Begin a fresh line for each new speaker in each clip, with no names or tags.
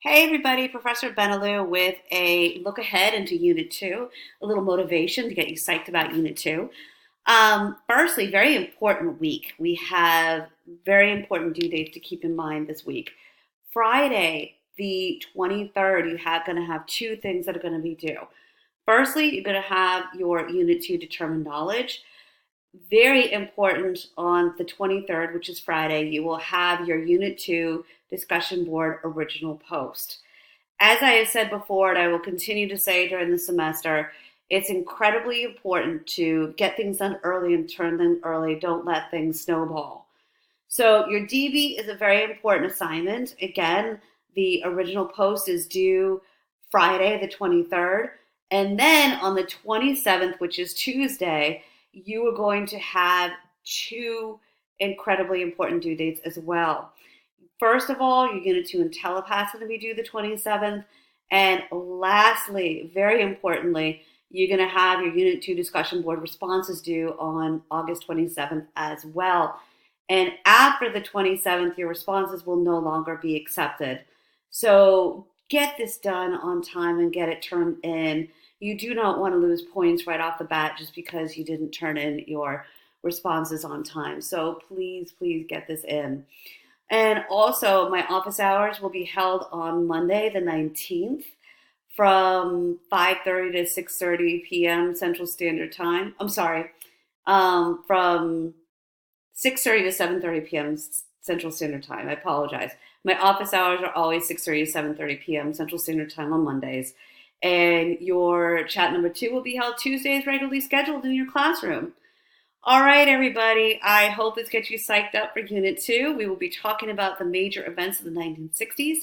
Hey everybody, Professor Benelou with a look ahead into Unit 2, a little motivation to get you psyched about Unit 2. Firstly, very important week. We have very important due dates to keep in mind this week. Friday, the 23rd, going to have two things that are going to be due. Firstly, you're going to have your Unit 2 determined knowledge. Very important on the 23rd, which is Friday, you will have your Unit 2 discussion board original post. As I have said before, and I will continue to say during the semester, it's incredibly important to get things done early and turn them early. Don't let things snowball. So, your DB is a very important assignment. Again, the original post is due Friday, the 23rd. And then on the 27th, which is Tuesday, you are going to have two incredibly important due dates as well. First of all, your Unit 2 IntelliPass is going to be due the 27th. And lastly, very importantly, you're going to have your Unit 2 discussion board responses due on August 27th as well. And after the 27th, your responses will no longer be accepted. So get this done on time and get it turned in. You do not want to lose points right off the bat just because you didn't turn in your responses on time. So please, please get this in. And also, my office hours will be held on Monday, the 19th, from 5:30 to 6:30 p.m. Central Standard Time. I'm sorry, from 6:30 to 7:30 p.m. Central Standard Time. I apologize. My office hours are always 6:30 to 7:30 p.m. Central Standard Time on Mondays. And your chat number 2 will be held Tuesdays, regularly scheduled in your classroom. All right, everybody. I hope this gets you psyched up for Unit 2. We will be talking about the major events of the 1960s.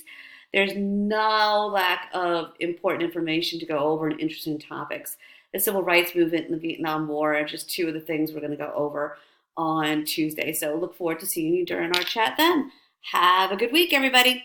There's no lack of important information to go over and interesting topics. The civil rights movement and the Vietnam War are just two of the things we're going to go over on Tuesday. So look forward to seeing you during our chat then. Have a good week, everybody.